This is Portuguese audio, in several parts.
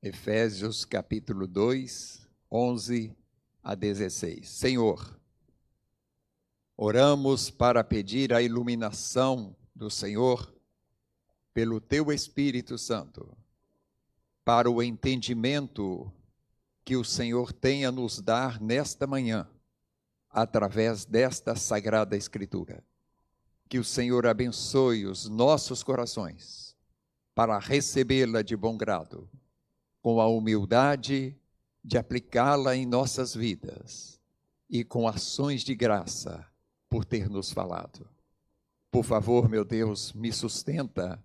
Efésios capítulo 2, 11 a 16. Senhor, oramos para pedir a iluminação do Senhor pelo Teu Espírito Santo, para o entendimento que o Senhor tem a nos dar nesta manhã, através desta Sagrada Escritura. Que o Senhor abençoe os nossos corações para recebê-la de bom grado, com a humildade de aplicá-la em nossas vidas e com ações de graça por ter nos falado. Por favor, meu Deus, me sustenta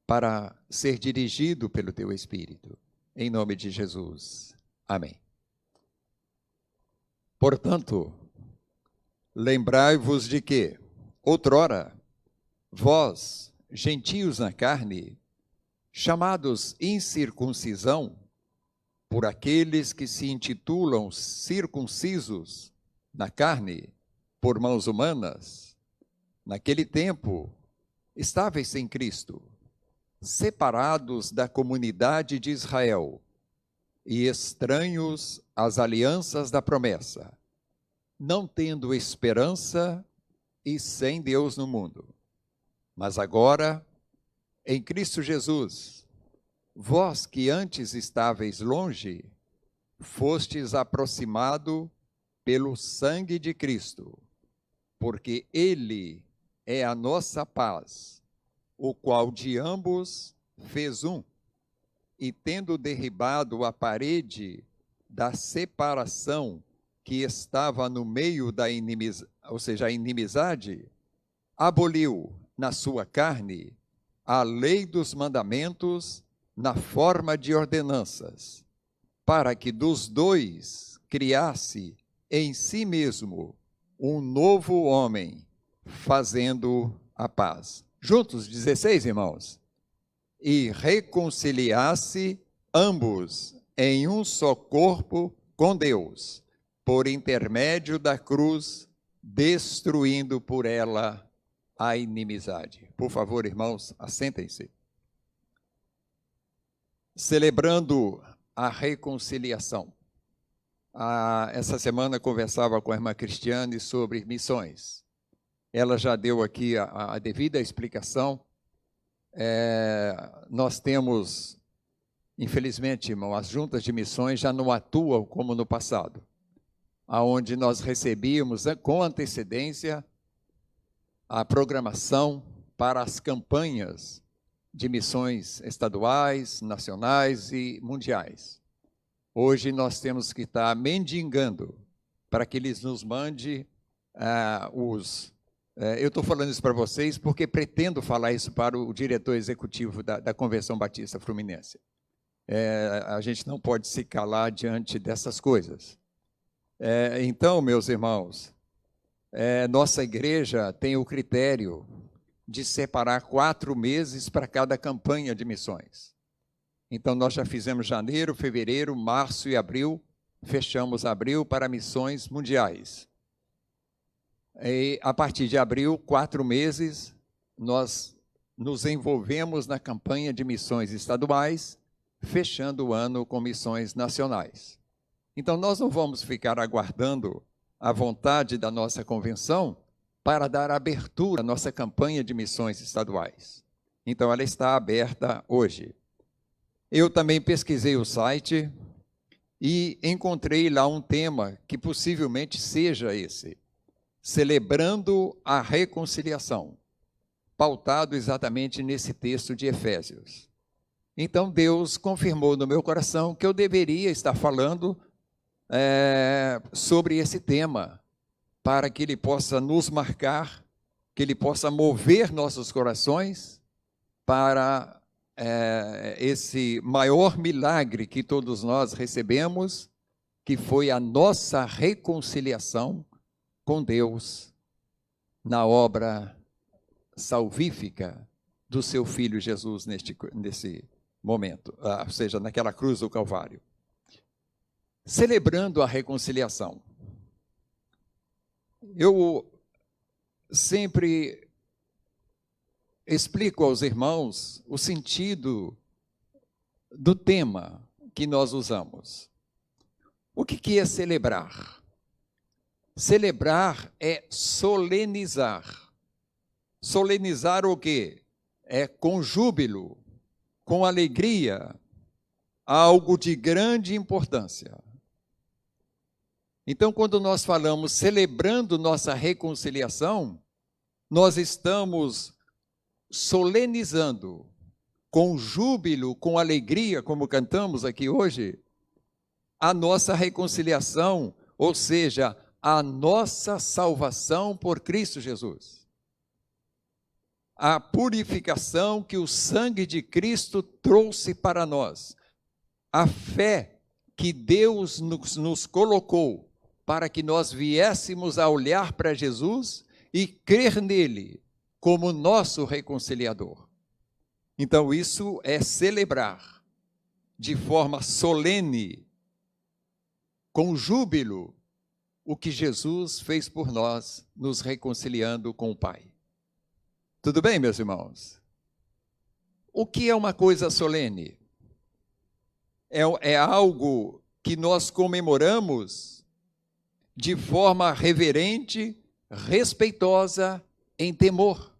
para ser dirigido pelo Teu Espírito. Em nome de Jesus. Amém. Portanto, lembrai-vos de que, outrora, vós, gentios na carne, chamados incircuncisão, por aqueles que se intitulam circuncisos na carne, por mãos humanas, naquele tempo, estáveis sem Cristo, separados da comunidade de Israel e estranhos às alianças da promessa, não tendo esperança e sem Deus no mundo. Mas agora, em Cristo Jesus, vós que antes estáveis longe, fostes aproximado pelo sangue de Cristo, porque Ele é a nossa paz, o qual de ambos fez um, e tendo derribado a parede da separação que estava no meio da inimizade, aboliu na sua carne a lei dos mandamentos na forma de ordenanças, para que dos dois criasse em si mesmo um novo homem, fazendo a paz. Juntos, 16 irmãos. E reconciliasse ambos em um só corpo com Deus, por intermédio da cruz, destruindo por ela a inimizade. Por favor, irmãos, assentem-se. Celebrando a reconciliação. Essa semana conversava com a irmã Cristiane sobre missões. Ela já deu aqui a devida explicação. Nós temos, infelizmente, irmão, as juntas de missões já não atuam como no passado, onde nós recebíamos com antecedência a programação para as campanhas de missões estaduais, nacionais e mundiais. Hoje nós temos que estar mendigando para que eles nos mandem eu estou falando isso para vocês porque pretendo falar isso para o diretor executivo da Convenção Batista Fluminense. A gente não pode se calar diante dessas coisas. Então, meus irmãos, nossa igreja tem o critério de separar 4 meses para cada campanha de missões. Então, nós já fizemos janeiro, fevereiro, março e abril, fechamos abril para missões mundiais. E, a partir de abril, 4 meses, nós nos envolvemos na campanha de missões estaduais, fechando o ano com missões nacionais. Então, nós não vamos ficar aguardando a vontade da nossa convenção para dar abertura à nossa campanha de missões estaduais. Então, ela está aberta hoje. Eu também pesquisei o site e encontrei lá um tema que possivelmente seja esse: celebrando a reconciliação, pautado exatamente nesse texto de Efésios. Então, Deus confirmou no meu coração que eu deveria estar falando sobre esse tema, para que Ele possa nos marcar, que Ele possa mover nossos corações para esse maior milagre que todos nós recebemos, que foi a nossa reconciliação com Deus na obra salvífica do seu Filho Jesus nesse momento, ou seja, naquela cruz do Calvário. Celebrando a reconciliação. Eu sempre explico aos irmãos o sentido do tema que nós usamos. O que é celebrar? Celebrar é solenizar. Solenizar o quê? É com júbilo, com alegria, algo de grande importância. Então, quando nós falamos celebrando nossa reconciliação, nós estamos solenizando, com júbilo, com alegria, como cantamos aqui hoje, a nossa reconciliação, ou seja, a nossa salvação por Cristo Jesus. A purificação que o sangue de Cristo trouxe para nós. A fé que Deus nos colocou para que nós viéssemos a olhar para Jesus e crer nele como nosso reconciliador. Então, isso é celebrar de forma solene, com júbilo, o que Jesus fez por nós, nos reconciliando com o Pai. Tudo bem, meus irmãos? O que é uma coisa solene? É algo que nós comemoramos de forma reverente, respeitosa, em temor.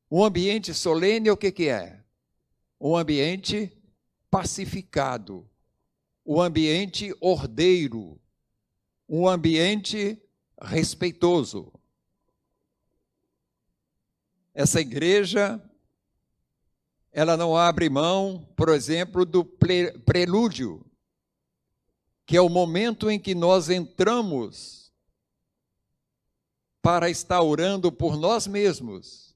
Um ambiente solene, o que é? Um ambiente pacificado, um ambiente ordeiro, um ambiente respeitoso. Essa igreja, ela não abre mão, por exemplo, do prelúdio, que é o momento em que nós entramos para estar orando por nós mesmos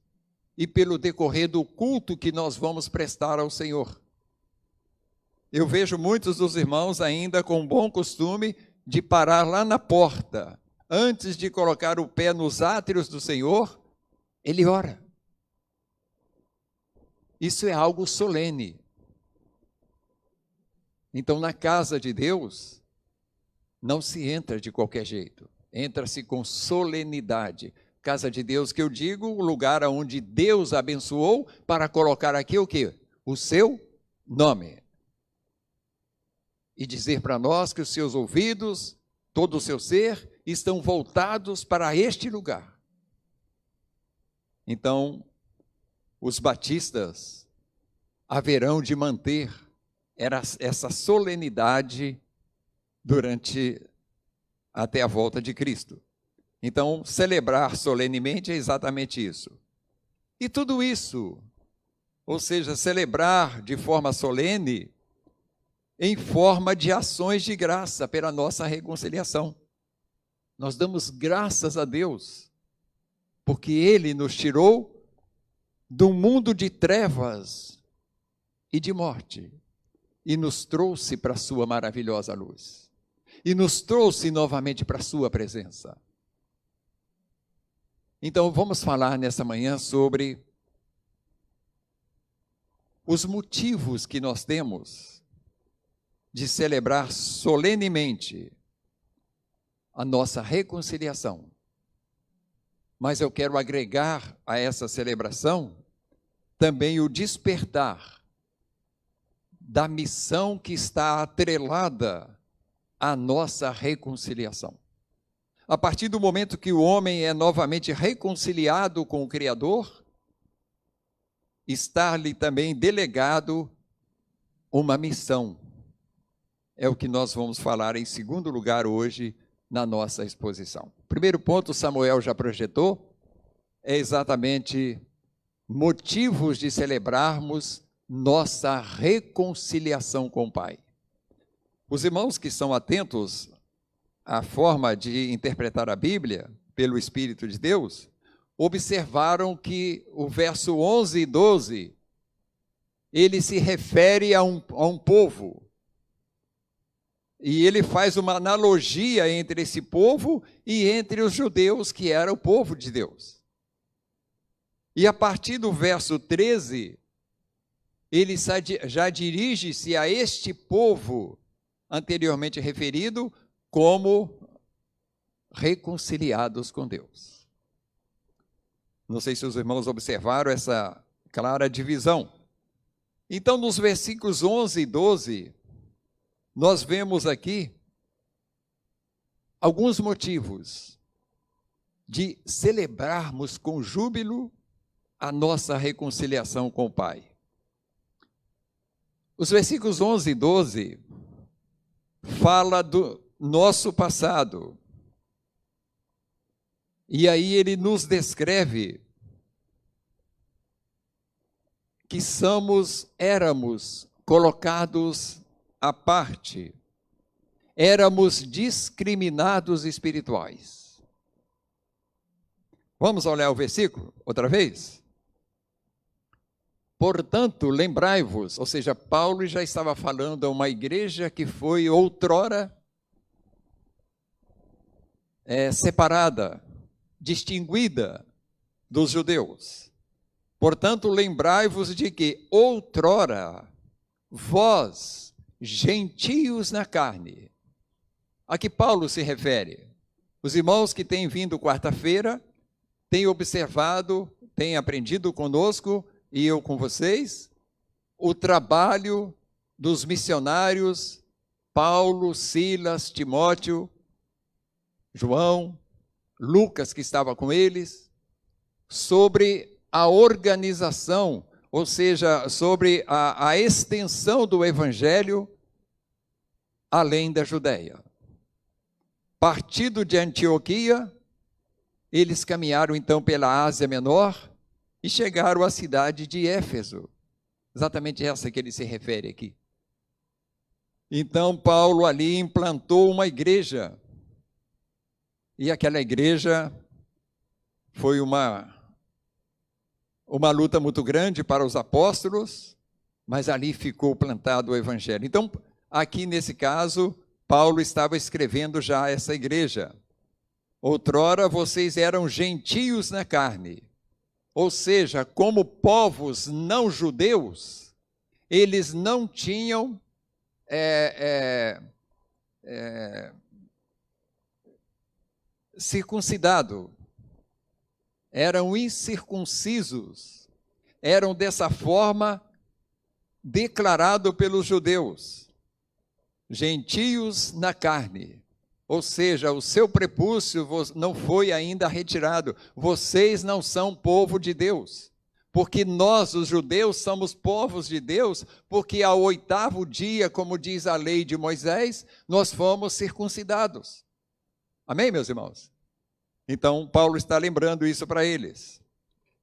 e pelo decorrer do culto que nós vamos prestar ao Senhor. Eu vejo muitos dos irmãos ainda com o bom costume de parar lá na porta, antes de colocar o pé nos átrios do Senhor, ele ora. Isso é algo solene. Então, na casa de Deus, não se entra de qualquer jeito. Entra-se com solenidade. Casa de Deus, que eu digo, o lugar onde Deus abençoou para colocar aqui o quê? O seu nome. E dizer para nós que os seus ouvidos, todo o seu ser, estão voltados para este lugar. Então, os batistas haverão de manter essa solenidade durante até a volta de Cristo. Então, celebrar solenemente é exatamente isso. E tudo isso, ou seja, celebrar de forma solene, em forma de ações de graça pela nossa reconciliação. Nós damos graças a Deus, porque Ele nos tirou do mundo de trevas e de morte, e nos trouxe para a sua maravilhosa luz, e nos trouxe novamente para a sua presença. Então, vamos falar nessa manhã sobre os motivos que nós temos de celebrar solenemente a nossa reconciliação. Mas eu quero agregar a essa celebração também o despertar da missão que está atrelada à nossa reconciliação. A partir do momento que o homem é novamente reconciliado com o Criador, está-lhe também delegado uma missão. É o que nós vamos falar em segundo lugar hoje na nossa exposição. Primeiro ponto, Samuel já projetou, é exatamente motivos de celebrarmos nossa reconciliação com o Pai. Os irmãos que são atentos à forma de interpretar a Bíblia pelo Espírito de Deus, observaram que o verso 11 e 12, ele se refere a um povo. E ele faz uma analogia entre esse povo e entre os judeus, que era o povo de Deus. E a partir do verso 13, ele já dirige-se a este povo anteriormente referido como reconciliados com Deus. Não sei se os irmãos observaram essa clara divisão. Então, nos versículos 11 e 12, nós vemos aqui alguns motivos de celebrarmos com júbilo a nossa reconciliação com o Pai. Os versículos 11 e 12 fala do nosso passado. E aí ele nos descreve que éramos colocados à parte, éramos discriminados espirituais. Vamos olhar o versículo outra vez? Portanto, lembrai-vos, ou seja, Paulo já estava falando a uma igreja que foi outrora separada, distinguida dos judeus. Portanto, lembrai-vos de que outrora vós, gentios na carne, a que Paulo se refere? Os irmãos que têm vindo quarta-feira têm observado, têm aprendido conosco, e eu com vocês, o trabalho dos missionários Paulo, Silas, Timóteo, João, Lucas, que estava com eles, sobre a organização, ou seja, sobre a extensão do evangelho além da Judéia. Partido de Antioquia, eles caminharam então pela Ásia Menor e chegaram à cidade de Éfeso, exatamente essa que ele se refere aqui. Então Paulo ali implantou uma igreja, e aquela igreja foi uma luta muito grande para os apóstolos, mas ali ficou plantado o evangelho. Então, aqui nesse caso, Paulo estava escrevendo já essa igreja. Outrora vocês eram gentios na carne, ou seja, como povos não judeus, eles não tinham circuncidado, eram incircuncisos, eram dessa forma declarado pelos judeus, gentios na carne, ou seja, o seu prepúcio não foi ainda retirado, vocês não são povo de Deus, porque nós, os judeus, somos povos de Deus, porque ao 8º dia, como diz a lei de Moisés, nós fomos circuncidados. Amém, meus irmãos? Então, Paulo está lembrando isso para eles.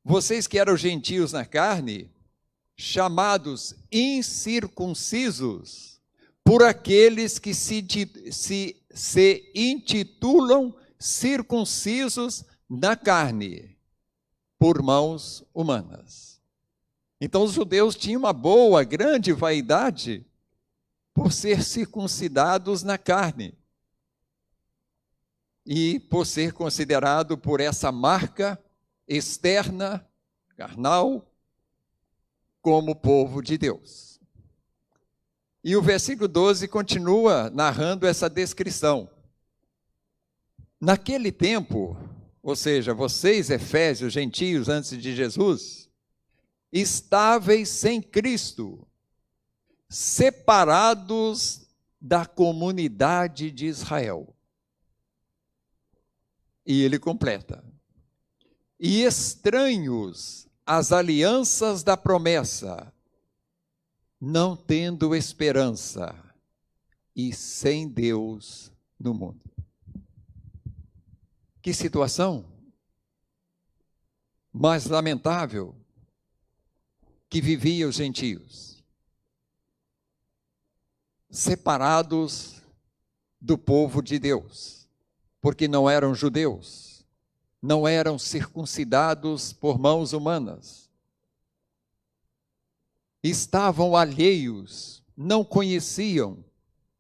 Vocês que eram gentios na carne, chamados incircuncisos, por aqueles que se intitulam circuncisos na carne, por mãos humanas. Então, os judeus tinham uma boa, grande vaidade por ser circuncidados na carne. E por ser considerado por essa marca externa, carnal, como povo de Deus. E o versículo 12 continua narrando essa descrição. Naquele tempo, ou seja, vocês, efésios, gentios, antes de Jesus, estáveis sem Cristo, separados da comunidade de Israel. E ele completa. E estranhos às alianças da promessa, não tendo esperança e sem Deus no mundo. Que situação mais lamentável que viviam os gentios, separados do povo de Deus, porque não eram judeus, não eram circuncidados por mãos humanas, estavam alheios, não conheciam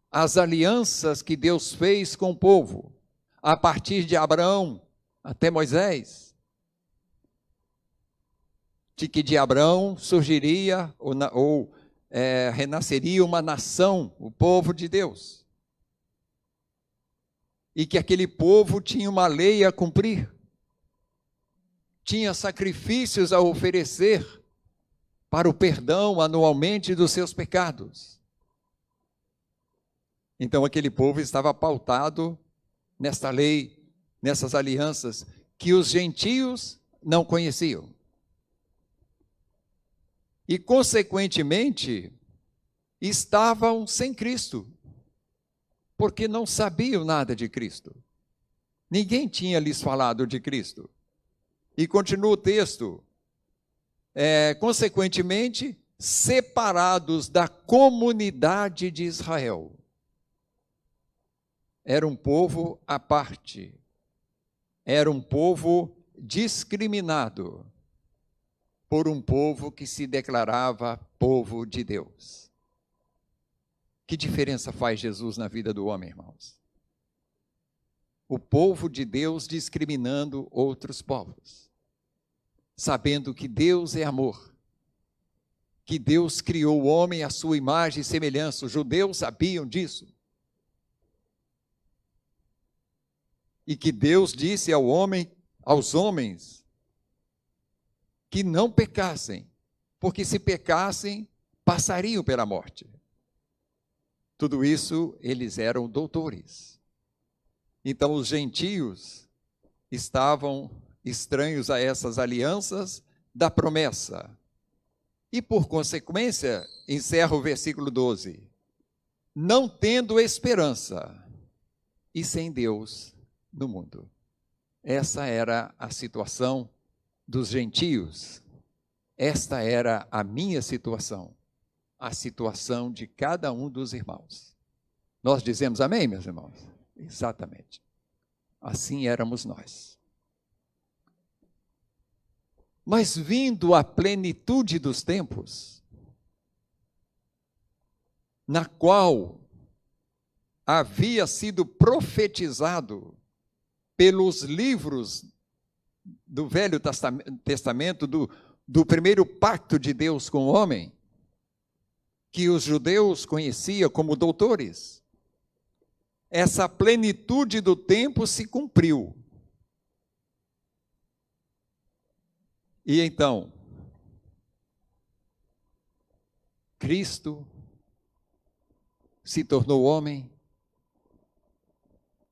as alianças que Deus fez com o povo, a partir de Abraão até Moisés, de que de Abraão surgiria renasceria uma nação, o povo de Deus, e que aquele povo tinha uma lei a cumprir, tinha sacrifícios a oferecer, para o perdão anualmente dos seus pecados. Então aquele povo estava pautado nesta lei, nessas alianças que os gentios não conheciam. E, consequentemente, estavam sem Cristo, porque não sabiam nada de Cristo. Ninguém tinha lhes falado de Cristo. E continua o texto, consequentemente, separados da comunidade de Israel. Era um povo à parte, era um povo discriminado por um povo que se declarava povo de Deus. Que diferença faz Jesus na vida do homem, irmãos? O povo de Deus discriminando outros povos, sabendo que Deus é amor, que Deus criou o homem à sua imagem e semelhança. Os judeus sabiam disso. E que Deus disse aos homens, que não pecassem, porque se pecassem, passariam pela morte. Tudo isso, eles eram doutores. Então, os gentios estavam estranhos a essas alianças da promessa. E, por consequência, encerra o versículo 12, não tendo esperança e sem Deus no mundo. Essa era a situação dos gentios. Esta era a minha situação, a situação de cada um dos irmãos. Nós dizemos amém, meus irmãos? Exatamente. Assim éramos nós. Mas vindo a plenitude dos tempos, na qual havia sido profetizado pelos livros do Velho Testamento, do primeiro pacto de Deus com o homem, que os judeus conheciam como doutores, essa plenitude do tempo se cumpriu. E então, Cristo se tornou homem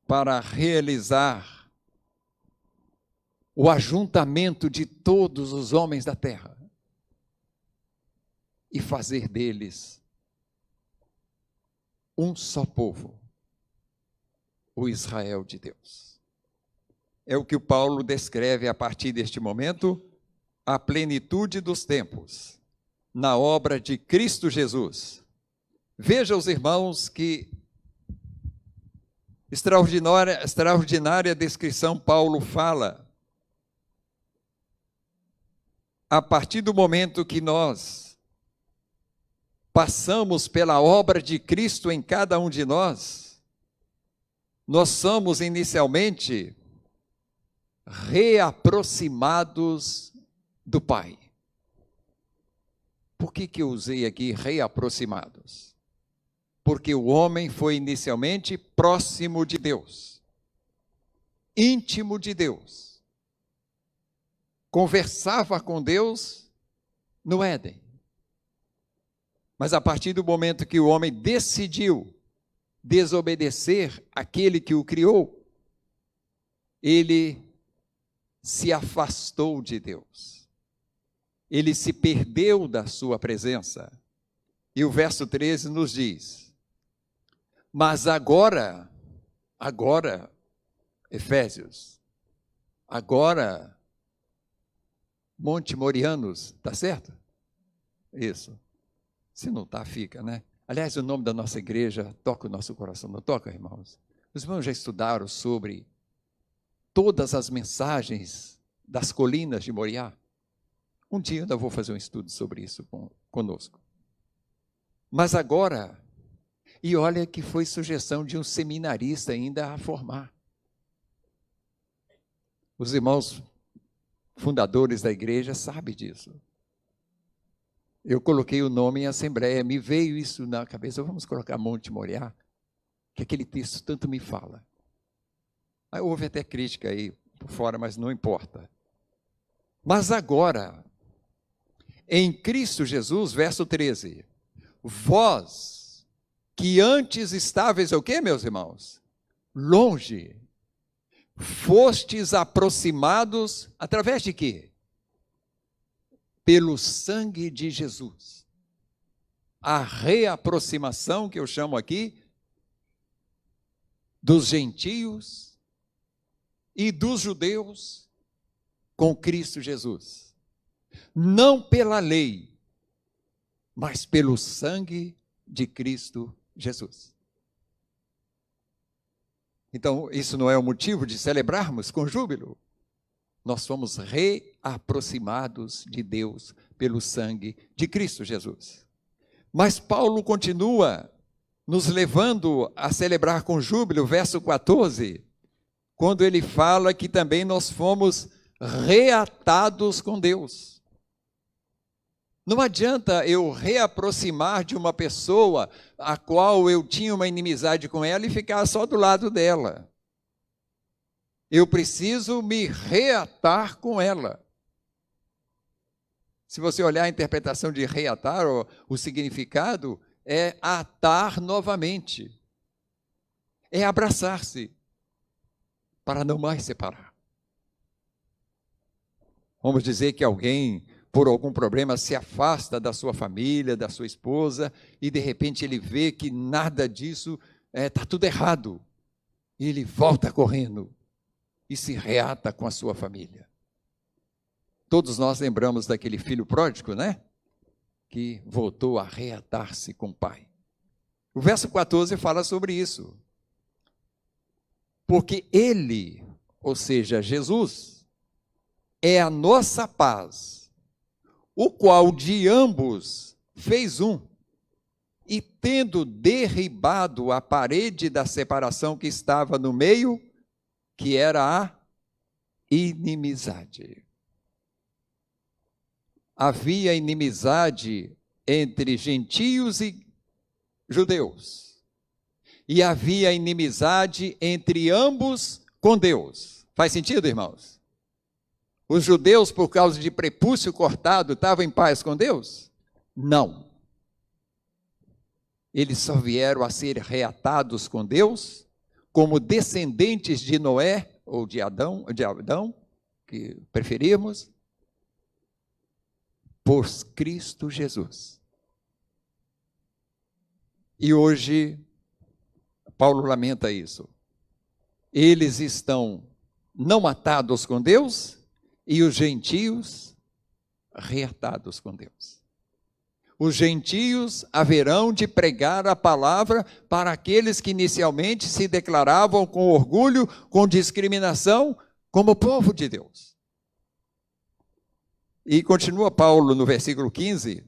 para realizar o ajuntamento de todos os homens da terra e fazer deles um só povo, o Israel de Deus. É o que o Paulo descreve a partir deste momento, a plenitude dos tempos, na obra de Cristo Jesus. Veja, os irmãos, que extraordinária descrição Paulo fala. A partir do momento que nós passamos pela obra de Cristo em cada um de nós, nós somos inicialmente reaproximados do Pai. Por que eu usei aqui reaproximados? Porque o homem foi inicialmente próximo de Deus, íntimo de Deus. Conversava com Deus no Éden. Mas a partir do momento que o homem decidiu desobedecer aquele que o criou, ele se afastou de Deus. Ele se perdeu da sua presença. E o verso 13 nos diz, mas agora, Efésios, agora, Monte Morianos, tá certo? Isso. Se não tá, fica, né? Aliás, o nome da nossa igreja toca o nosso coração, não toca, irmãos? Os irmãos já estudaram sobre todas as mensagens das colinas de Moriá? Um dia eu ainda vou fazer um estudo sobre isso conosco. Mas agora, e olha que foi sugestão de um seminarista ainda a formar. Os irmãos fundadores da igreja sabem disso. Eu coloquei o nome em assembleia, me veio isso na cabeça, vamos colocar Monte Moriá, que aquele texto tanto me fala. Aí houve até crítica aí por fora, mas não importa. Mas agora, em Cristo Jesus, verso 13, vós que antes estáveis o quê, meus irmãos? Longe, fostes aproximados através de quê? Pelo sangue de Jesus. A reaproximação que eu chamo aqui dos gentios e dos judeus com Cristo Jesus. Não pela lei, mas pelo sangue de Cristo Jesus. Então, isso não é o motivo de celebrarmos com júbilo? Nós fomos reaproximados de Deus pelo sangue de Cristo Jesus. Mas Paulo continua nos levando a celebrar com júbilo, verso 14, quando ele fala que também nós fomos reatados com Deus. Não adianta eu reaproximar de uma pessoa a qual eu tinha uma inimizade com ela e ficar só do lado dela. Eu preciso me reatar com ela. Se você olhar a interpretação de reatar, o significado é atar novamente. É abraçar-se para não mais separar. Vamos dizer que alguém, por algum problema, se afasta da sua família, da sua esposa, e de repente ele vê que nada disso está tudo errado. E ele volta correndo e se reata com a sua família. Todos nós lembramos daquele filho pródigo, né? Que voltou a reatar-se com o pai. O verso 14 fala sobre isso. Porque ele, ou seja, Jesus, é a nossa paz, o qual de ambos fez um, e tendo derribado a parede da separação que estava no meio, que era a inimizade. Havia inimizade entre gentios e judeus. E havia inimizade entre ambos com Deus. Faz sentido, irmãos? Os judeus, por causa de prepúcio cortado, estavam em paz com Deus? Não. Eles só vieram a ser reatados com Deus como descendentes de Noé, ou de Adão, que preferirmos, por Cristo Jesus. E hoje, Paulo lamenta isso. Eles estão não atados com Deus e os gentios reatados com Deus. Os gentios haverão de pregar a palavra para aqueles que inicialmente se declaravam com orgulho, com discriminação, como povo de Deus. E continua Paulo no versículo 15.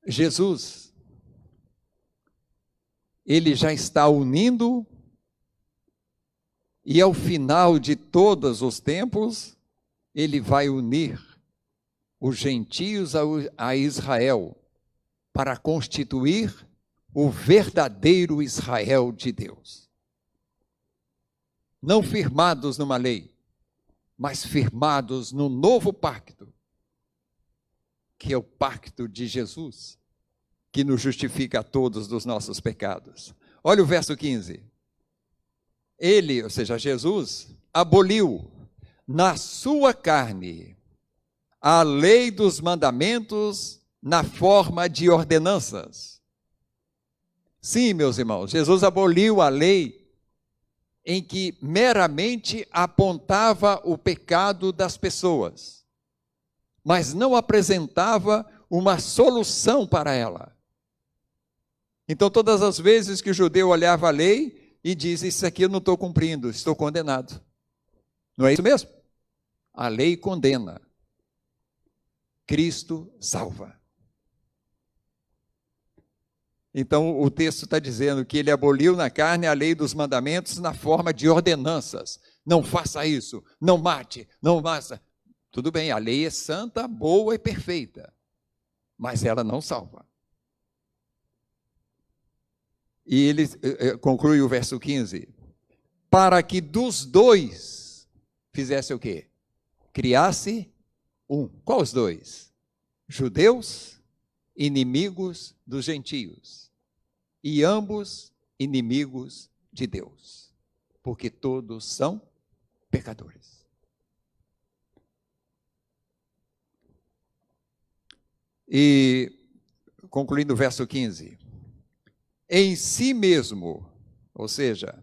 Jesus, ele já está unindo, e ao final de todos os tempos, ele vai unir os gentios a Israel, para constituir o verdadeiro Israel de Deus. Não firmados numa lei, mas firmados no novo pacto, que é o pacto de Jesus, que nos justifica a todos dos nossos pecados. Olha o verso 15. Ele, ou seja, Jesus, aboliu na sua carne a lei dos mandamentos na forma de ordenanças. Sim, meus irmãos, Jesus aboliu a lei em que meramente apontava o pecado das pessoas, mas não apresentava uma solução para ela. Então, todas as vezes que o judeu olhava a lei e dizia, isso aqui eu não estou cumprindo, estou condenado. Não é isso mesmo? A lei condena. Cristo salva. Então, o texto está dizendo que ele aboliu na carne a lei dos mandamentos na forma de ordenanças. Não faça isso, não mate, não faça. Tudo bem, a lei é santa, boa e perfeita, mas ela não salva. E ele conclui o verso 15. Para que dos dois fizesse o quê? criasse um. Qual os dois? Judeus, inimigos dos gentios, e ambos inimigos de Deus, porque todos são pecadores. E, concluindo o verso 15, em si mesmo, ou seja,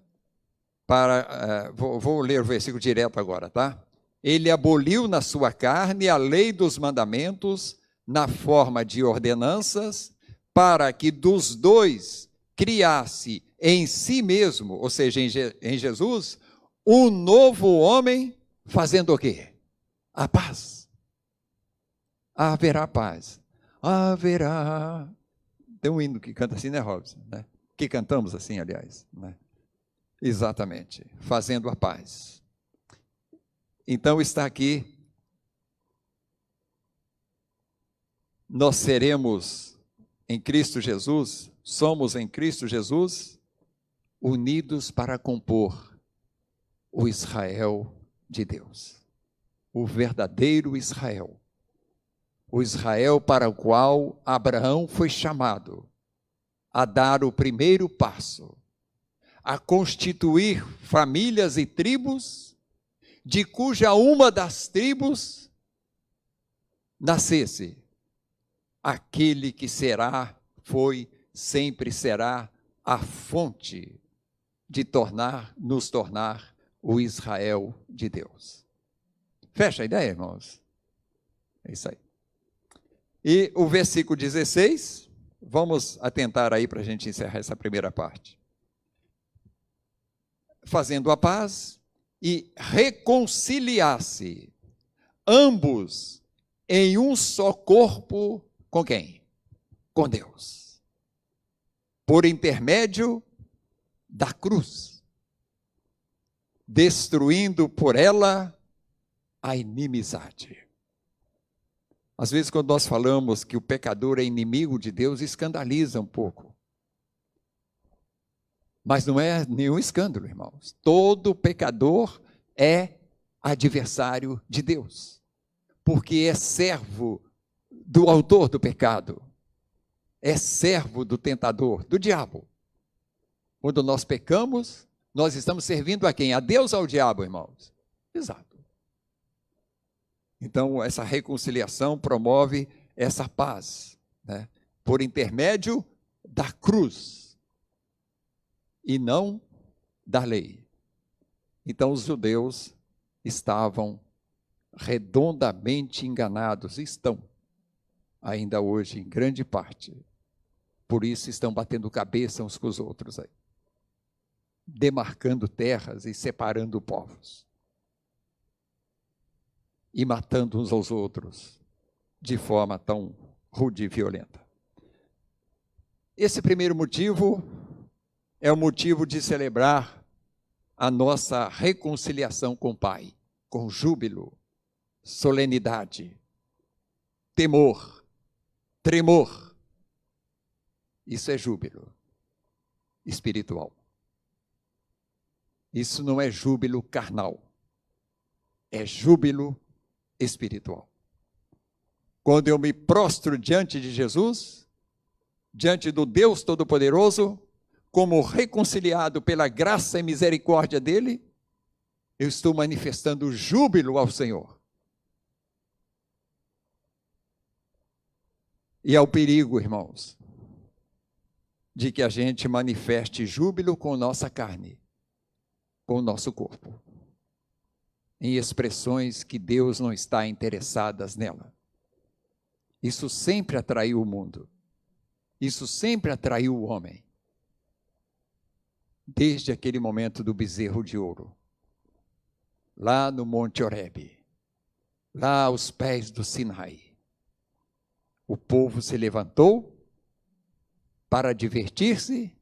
vou ler o versículo direto agora, tá? Ele aboliu na sua carne a lei dos mandamentos na forma de ordenanças, para que dos dois criasse em si mesmo, ou seja, em Jesus, um novo homem, fazendo o quê? A paz. Haverá paz. Haverá. Tem um hino que canta assim, né, Robson? Né? Que cantamos assim, aliás. Né? Exatamente. Fazendo a paz. Então está aqui. Nós seremos em Cristo Jesus, somos em Cristo Jesus, unidos para compor o Israel de Deus. O verdadeiro Israel. O Israel para o qual Abraão foi chamado a dar o primeiro passo, a constituir famílias e tribos, de cuja uma das tribos nascesse aquele que sempre será a fonte de nos tornar o Israel de Deus. Fecha a ideia, irmãos? É isso aí. E o versículo 16, vamos atentar aí para a gente encerrar essa primeira parte. Fazendo a paz e reconciliar-se ambos em um só corpo com quem? Com Deus. Por intermédio da cruz, destruindo por ela a inimizade. Às vezes, quando nós falamos que o pecador é inimigo de Deus, escandaliza um pouco. Mas não é nenhum escândalo, irmãos. Todo pecador é adversário de Deus, porque é servo do autor do pecado, é servo do tentador, do diabo. Quando nós pecamos, nós estamos servindo a quem? A Deus ou ao diabo, irmãos? Exato. Então, essa reconciliação promove essa paz, né? Por intermédio da cruz e não da lei. Então, os judeus estavam redondamente enganados, estão ainda hoje em grande parte. Por isso estão batendo cabeça uns com os outros aí, demarcando terras e separando povos. E matando uns aos outros de forma tão rude e violenta. Esse primeiro motivo é o motivo de celebrar a nossa reconciliação com o Pai, com júbilo, solenidade, temor, tremor. Isso é júbilo espiritual. Isso não é júbilo carnal, é júbilo espiritual. Quando eu me prostro diante de Jesus, diante do Deus Todo-Poderoso, como reconciliado pela graça e misericórdia dele, eu estou manifestando júbilo ao Senhor. E há o perigo, irmãos, de que a gente manifeste júbilo com nossa carne, com o nosso corpo, em expressões que Deus não está interessado nela. Isso sempre atraiu o mundo. Isso sempre atraiu o homem. Desde aquele momento do bezerro de ouro, lá no Monte Horebe, lá aos pés do Sinai, o povo se levantou para divertir-se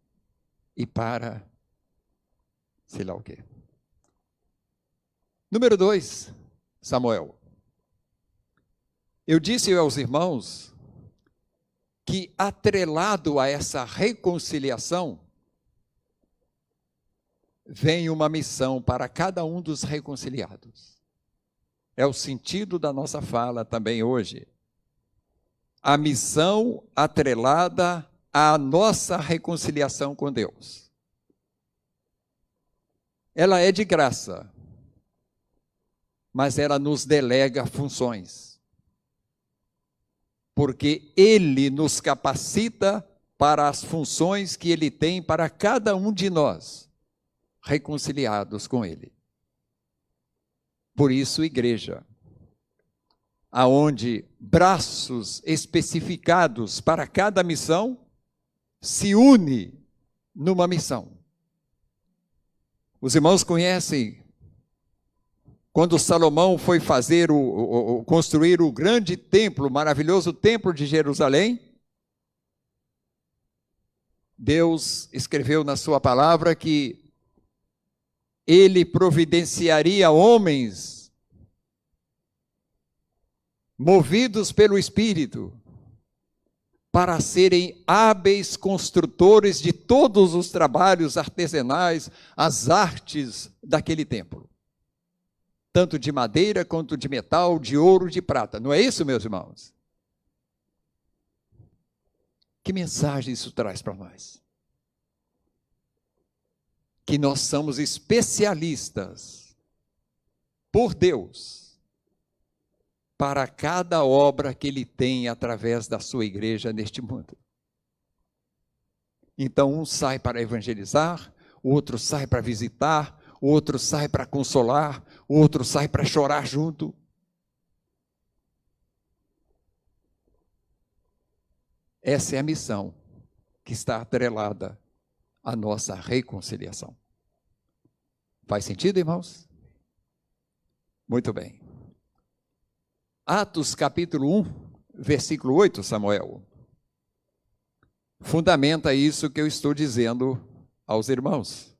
e para sei lá o quê. Número 2, Samuel. Eu disse aos irmãos que, atrelado a essa reconciliação, vem uma missão para cada um dos reconciliados. é o sentido da nossa fala também hoje. A missão atrelada à nossa reconciliação com Deus. Ela é de graça, mas ela nos delega funções. Porque Ele nos capacita para as funções que Ele tem para cada um de nós, reconciliados com Ele. Por isso, igreja, aonde braços especificados para cada missão se une numa missão. Os irmãos conhecem quando Salomão foi construir o grande templo, o maravilhoso templo de Jerusalém. Deus escreveu na sua palavra que Ele providenciaria homens movidos pelo Espírito para serem hábeis construtores de todos os trabalhos artesanais, as artes daquele templo. Tanto de madeira quanto de metal, de ouro, de prata. Não é isso, meus irmãos? Que mensagem isso traz para nós? Que nós somos especialistas por Deus para cada obra que Ele tem através da sua igreja neste mundo. Então um sai para evangelizar, o outro sai para visitar, o outro sai para consolar, o outro sai para chorar junto. Essa é a missão que está atrelada à nossa reconciliação. Faz sentido, irmãos? Muito bem. Atos capítulo 1, versículo 8, Samuel, fundamenta isso que eu estou dizendo aos irmãos.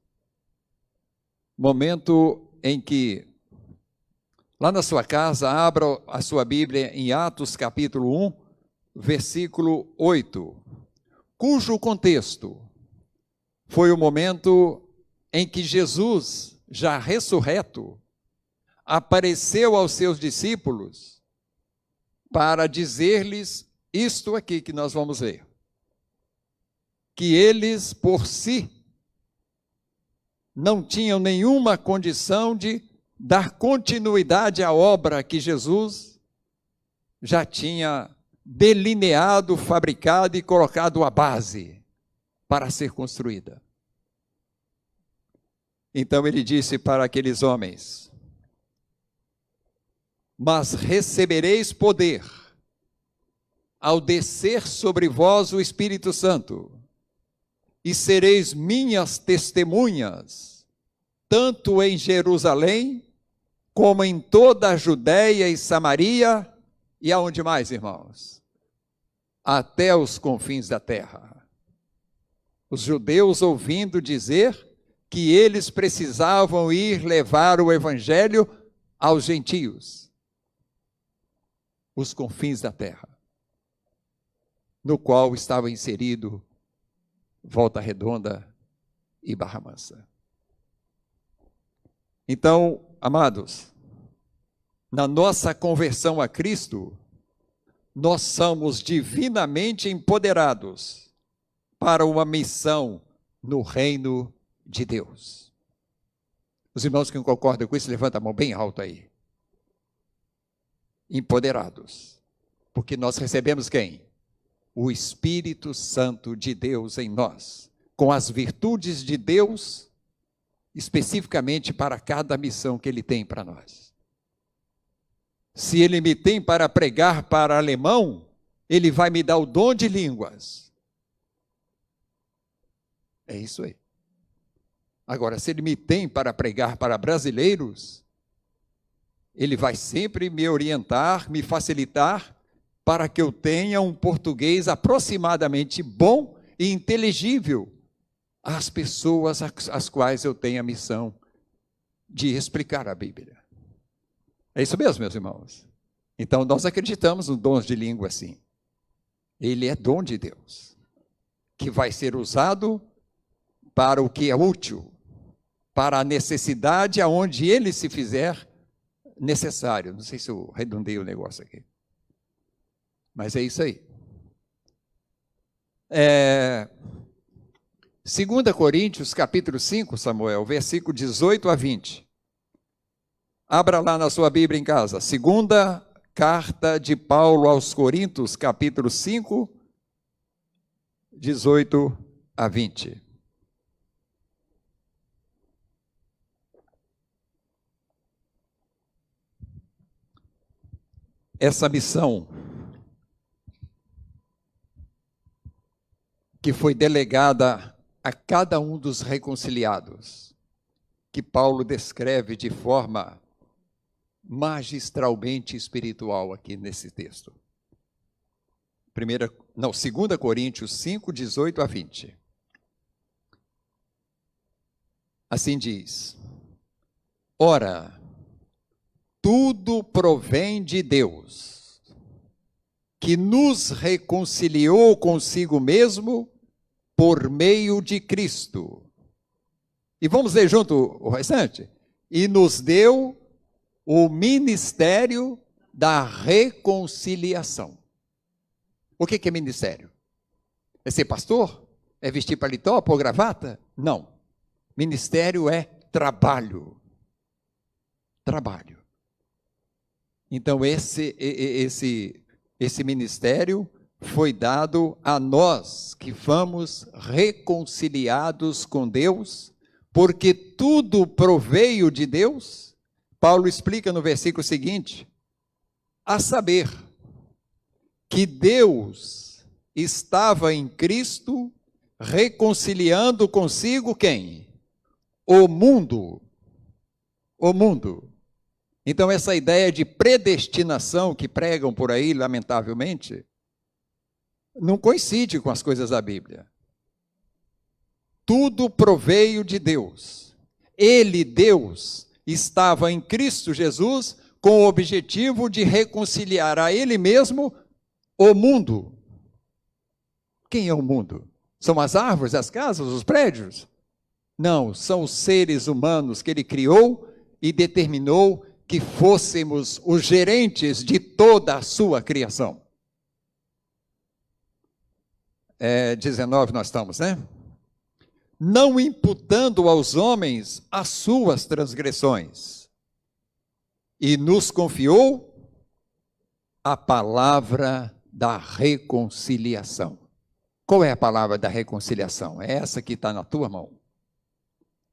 Momento em que, lá na sua casa, abra a sua Bíblia em Atos capítulo 1, versículo 8, cujo contexto foi o momento em que Jesus, já ressurreto, apareceu aos seus discípulos para dizer-lhes isto aqui que nós vamos ver. Que eles, por si, não tinham nenhuma condição de dar continuidade à obra que Jesus já tinha delineado, fabricado e colocado a base para ser construída. Então ele disse para aqueles homens: mas recebereis poder ao descer sobre vós o Espírito Santo, e sereis minhas testemunhas, tanto em Jerusalém, como em toda a Judéia e Samaria, e aonde mais, irmãos? Até os confins da terra. Os judeus ouvindo dizer que eles precisavam ir levar o evangelho aos gentios. Os confins da terra, no qual estava inserido Volta Redonda e Barra Mansa. Então, amados, na nossa conversão a Cristo, nós somos divinamente empoderados para uma missão no reino de Deus. Os irmãos que concordam com isso, levanta a mão bem alto aí. Empoderados, porque nós recebemos quem? O Espírito Santo de Deus em nós, com as virtudes de Deus, especificamente para cada missão que Ele tem para nós. Se Ele me tem para pregar para alemão, Ele vai me dar o dom de línguas. É isso aí. Agora, se Ele me tem para pregar para brasileiros, Ele vai sempre me orientar, me facilitar, para que eu tenha um português aproximadamente bom e inteligível às pessoas às quais eu tenho a missão de explicar a Bíblia. É isso mesmo, meus irmãos? Então, nós acreditamos no dom de língua assim. Ele é dom de Deus, que vai ser usado para o que é útil, para a necessidade aonde ele se fizer necessário. Não sei se eu redondei o negócio aqui. Mas é isso aí. 2 Coríntios, capítulo 5, Samuel, versículo 18 a 20. Abra lá na sua Bíblia em casa. Segunda carta de Paulo aos Coríntios, capítulo 5, 18 a 20. Essa missão que foi delegada a cada um dos reconciliados, que Paulo descreve de forma magistralmente espiritual aqui nesse texto. 2 Coríntios 5, 18 a 20. Assim diz: ora, tudo provém de Deus, que nos reconciliou consigo mesmo por meio de Cristo. E vamos ler junto o restante? E nos deu o ministério da reconciliação. O que é ministério? É ser pastor? É vestir paletó, pôr gravata? Não. Ministério é trabalho. Trabalho. Então esse ministério foi dado a nós que fomos reconciliados com Deus, porque tudo proveio de Deus. Paulo explica no versículo seguinte: a saber, que Deus estava em Cristo reconciliando consigo quem? O mundo. O mundo. Então essa ideia de predestinação que pregam por aí, lamentavelmente, não coincide com as coisas da Bíblia. Tudo proveio de Deus. Ele, Deus, estava em Cristo Jesus com o objetivo de reconciliar a Ele mesmo o mundo. Quem é o mundo? São as árvores, as casas, os prédios? Não, são os seres humanos que Ele criou e determinou que fôssemos os gerentes de toda a sua criação. 19 nós estamos, né? Não imputando aos homens as suas transgressões, e nos confiou a palavra da reconciliação. Qual é a palavra da reconciliação? É essa que está na tua mão.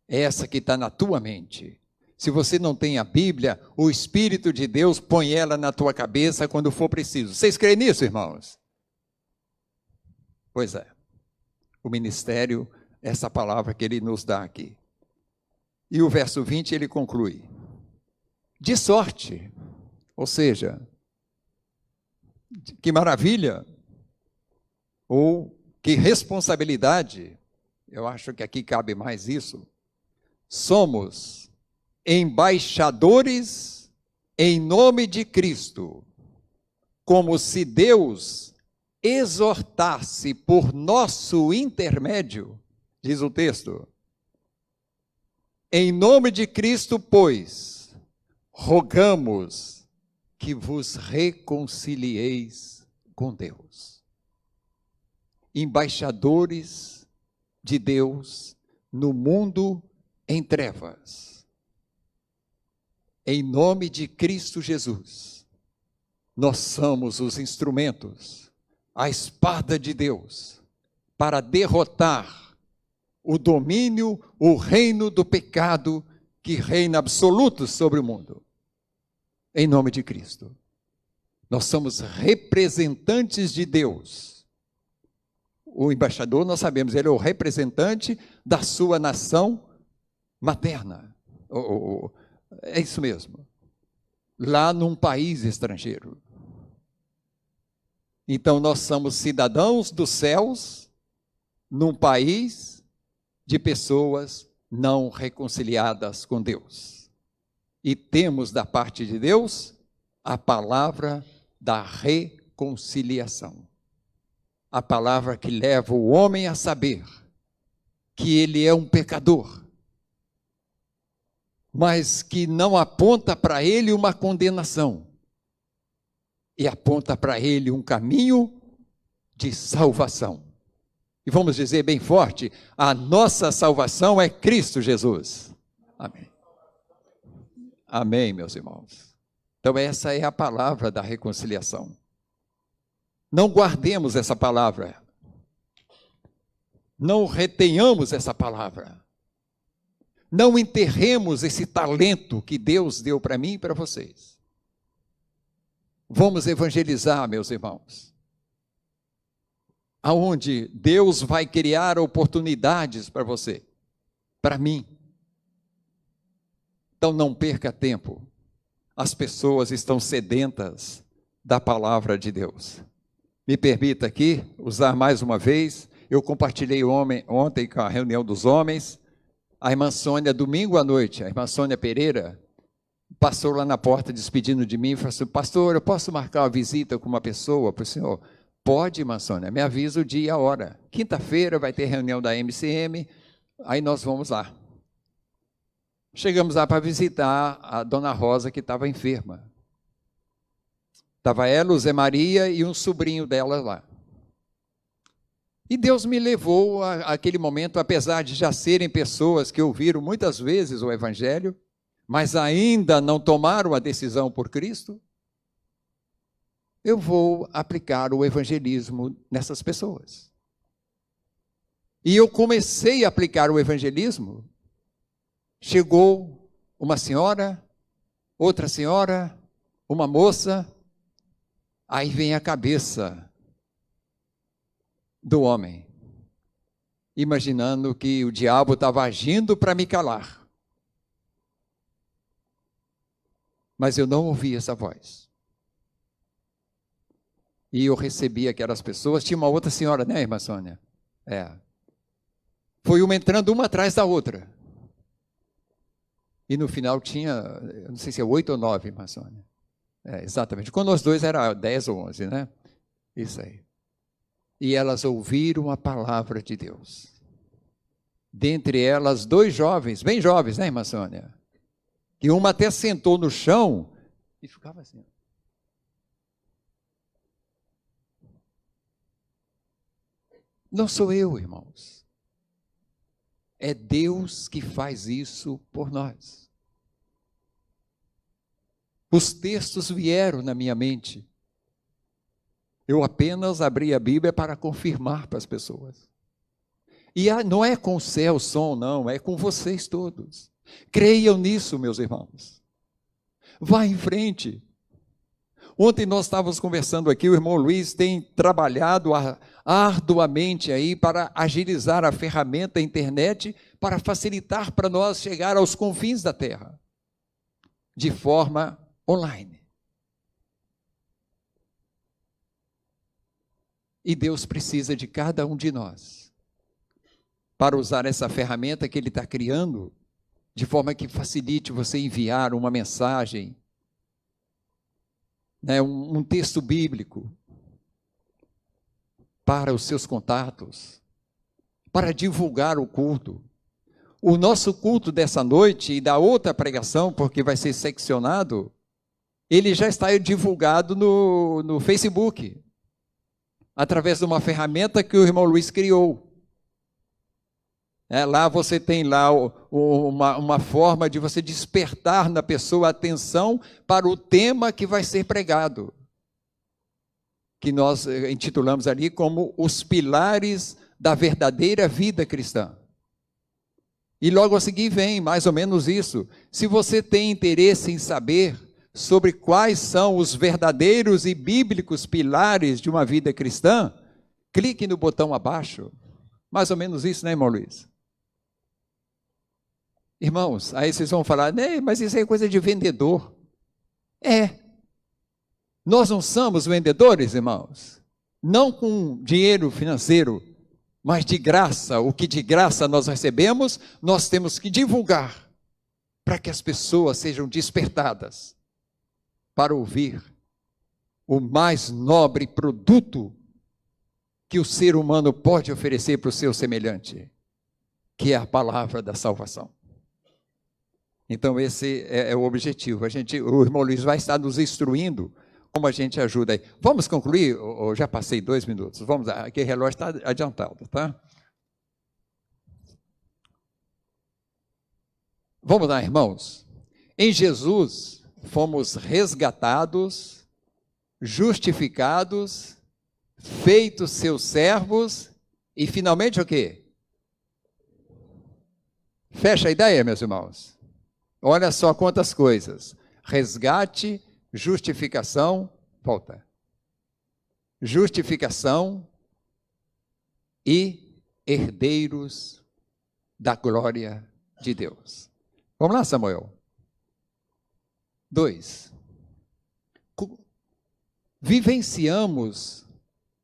É essa que está na tua mente. Se você não tem a Bíblia, o Espírito de Deus põe ela na tua cabeça quando for preciso. Vocês creem nisso, irmãos? Pois é. O ministério, essa palavra que ele nos dá aqui. E o verso 20 ele conclui: de sorte, ou seja, que maravilha, ou que responsabilidade, eu acho que aqui cabe mais isso, somos embaixadores em nome de Cristo, como se Deus exortasse por nosso intermédio, diz o texto. Em nome de Cristo, pois, rogamos que vos reconcilieis com Deus. Embaixadores de Deus no mundo em trevas. Em nome de Cristo Jesus, nós somos os instrumentos, a espada de Deus, para derrotar o domínio, o reino do pecado que reina absoluto sobre o mundo. Em nome de Cristo. Nós somos representantes de Deus. O embaixador, nós sabemos, ele é o representante da sua nação materna. É isso mesmo. Lá num país estrangeiro. Então nós somos cidadãos dos céus num país de pessoas não reconciliadas com Deus. E temos da parte de Deus a palavra da reconciliação. A palavra que leva o homem a saber que ele é um pecador, mas que não aponta para ele uma condenação, e aponta para ele um caminho de salvação. E vamos dizer bem forte, a nossa salvação é Cristo Jesus. Amém. Amém, meus irmãos. Então essa é a palavra da reconciliação. Não guardemos essa palavra. Não retenhamos essa palavra. Não enterremos esse talento que Deus deu para mim e para vocês. Vamos evangelizar, meus irmãos. Aonde Deus vai criar oportunidades para você, para mim. Então não perca tempo. As pessoas estão sedentas da palavra de Deus. Me permita aqui usar mais uma vez. Eu compartilhei ontem com a reunião dos homens. A irmã Sônia, domingo à noite, a irmã Sônia Pereira, passou lá na porta despedindo de mim e falou assim: pastor, eu posso marcar uma visita com uma pessoa para o senhor? Pode, irmã Sônia, me avisa o dia e a hora. Quinta-feira vai ter reunião da MCM, aí nós vamos lá. Chegamos lá para visitar a dona Rosa, que estava enferma. Estava ela, o Zé Maria e um sobrinho dela lá. E Deus me levou àquele momento, apesar de já serem pessoas que ouviram muitas vezes o Evangelho, mas ainda não tomaram a decisão por Cristo, eu vou aplicar o evangelismo nessas pessoas. E eu comecei a aplicar o evangelismo, chegou uma senhora, outra senhora, uma moça, aí vem a cabeça do homem, imaginando que o diabo estava agindo para me calar. Mas eu não ouvi essa voz. E eu recebi aquelas pessoas. Tinha uma outra senhora, né, irmã Sônia? Foi uma entrando uma atrás da outra. E no final tinha, eu não sei se é 8 ou 9, irmã Sônia. Exatamente. Quando nós dois era 10 ou 11, né? Isso aí. E elas ouviram a palavra de Deus. Dentre elas, 2 jovens, bem jovens, né, irmã Sônia? Que uma até sentou no chão e ficava assim. Não sou eu, irmãos. É Deus que faz isso por nós. Os textos vieram na minha mente. Eu apenas abri a Bíblia para confirmar para as pessoas. E não é com o céu o som, não, é com vocês todos. Creiam nisso, meus irmãos. Vá em frente. Ontem nós estávamos conversando aqui, o irmão Luiz tem trabalhado arduamente aí para agilizar a ferramenta internet, para facilitar para nós chegar aos confins da terra, de forma online. E Deus precisa de cada um de nós para usar essa ferramenta que Ele está criando, de forma que facilite você enviar uma mensagem, né, um texto bíblico para os seus contatos, para divulgar o culto. O nosso culto dessa noite e da outra pregação, porque vai ser seccionado, ele já está divulgado no Facebook, através de uma ferramenta que o irmão Luiz criou. Lá você tem lá uma forma de você despertar na pessoa a atenção para o tema que vai ser pregado, que nós intitulamos ali como os pilares da verdadeira vida cristã. E logo a seguir vem mais ou menos isso. Se você tem interesse em saber sobre quais são os verdadeiros e bíblicos pilares de uma vida cristã, clique no botão abaixo. Mais ou menos isso, né, irmão Luiz? Irmãos, aí vocês vão falar, né, mas isso é coisa de vendedor. Nós não somos vendedores, irmãos. Não com dinheiro financeiro, mas de graça. O que de graça nós recebemos, nós temos que divulgar, para que as pessoas sejam despertadas para ouvir o mais nobre produto que o ser humano pode oferecer para o seu semelhante, que é a palavra da salvação. Então, esse é o objetivo. O irmão Luiz vai estar nos instruindo como a gente ajuda aí. Vamos concluir? Eu já passei 2 minutos. Vamos lá, aqui o relógio está adiantado, tá? Vamos lá, irmãos. Em Jesus, fomos resgatados, justificados, feitos seus servos e finalmente o quê? Fecha a ideia, meus irmãos. Olha só quantas coisas. Resgate, justificação, volta. Justificação e herdeiros da glória de Deus. Vamos lá, Samuel. 2. Vivenciamos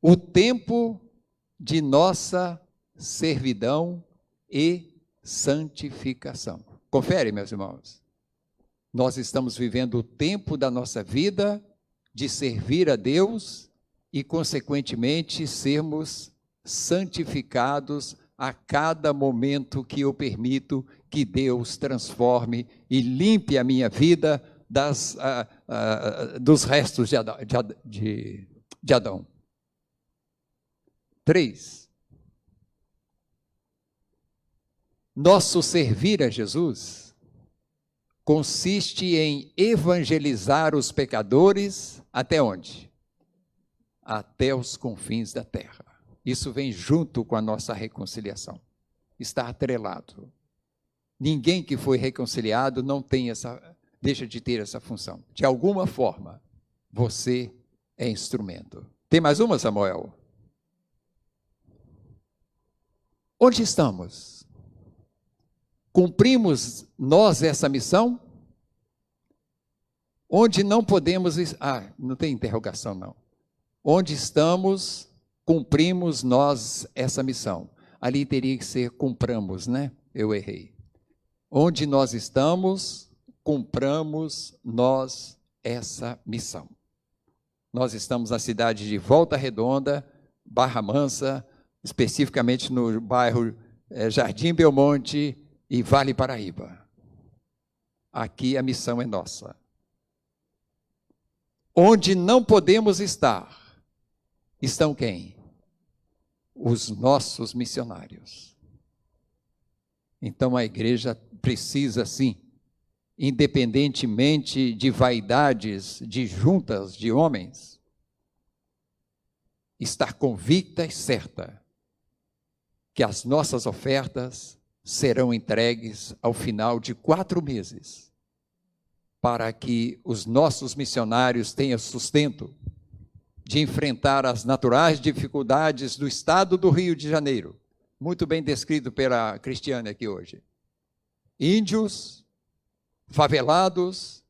o tempo de nossa servidão e santificação. Confere, meus irmãos. Nós estamos vivendo o tempo da nossa vida de servir a Deus e, consequentemente, sermos santificados a cada momento que eu permito que Deus transforme e limpe a minha vida dos restos de Adão. 3. Nosso servir a Jesus consiste em evangelizar os pecadores até onde? Até os confins da terra. Isso vem junto com a nossa reconciliação. Está atrelado. Ninguém que foi reconciliado deixa de ter essa função. De alguma forma, você é instrumento. Tem mais uma, Samuel? Onde estamos? Cumprimos nós essa missão? Onde não podemos... não tem interrogação, não. Onde estamos, cumprimos nós essa missão. Ali teria que ser cumpramos, né? Eu errei. Onde nós estamos, cumpramos nós essa missão. Nós estamos na cidade de Volta Redonda, Barra Mansa, especificamente no bairro Jardim Belmonte e Vale Paraíba. Aqui a missão é nossa. Onde não podemos estar, estão quem? Os nossos missionários. Então a igreja precisa, sim, independentemente de vaidades, de juntas de homens, estar convicta e certa que as nossas ofertas serão entregues ao final de 4 meses, para que os nossos missionários tenham sustento de enfrentar as naturais dificuldades do estado do Rio de Janeiro, muito bem descrito pela Cristiane aqui hoje. Índios, favelados,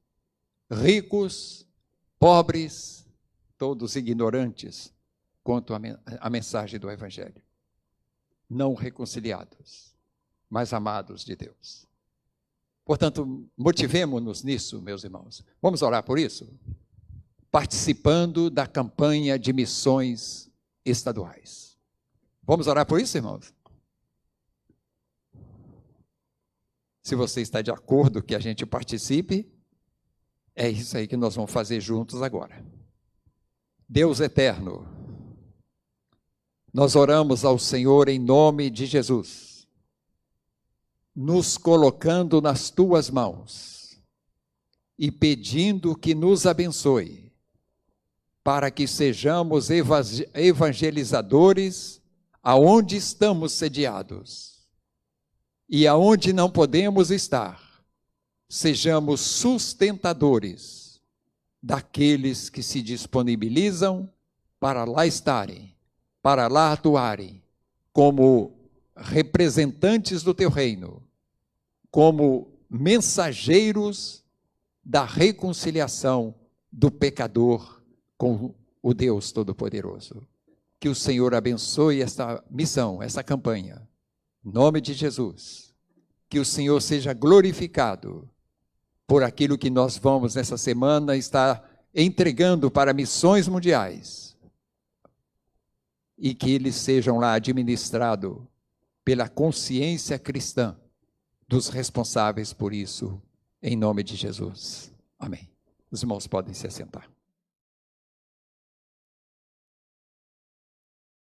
ricos, pobres, todos ignorantes quanto à mensagem do Evangelho. Não reconciliados, mas amados de Deus. Portanto, motivemo-nos nisso, meus irmãos. Vamos orar por isso? Participando da campanha de missões estaduais. Vamos orar por isso, irmãos? Se você está de acordo que a gente participe, é isso aí que nós vamos fazer juntos agora. Deus eterno, nós oramos ao Senhor em nome de Jesus, nos colocando nas tuas mãos e pedindo que nos abençoe, para que sejamos evangelizadores aonde estamos sediados e aonde não podemos estar, sejamos sustentadores daqueles que se disponibilizam para lá estarem, para lá atuarem, como representantes do teu reino, como mensageiros da reconciliação do pecador com o Deus Todo-Poderoso. Que o Senhor abençoe esta missão, essa campanha, em nome de Jesus. Que o Senhor seja glorificado por aquilo que nós vamos nessa semana estar entregando para missões mundiais, e que eles sejam lá administrados pela consciência cristã dos responsáveis por isso, em nome de Jesus. Amém. Os irmãos podem se assentar.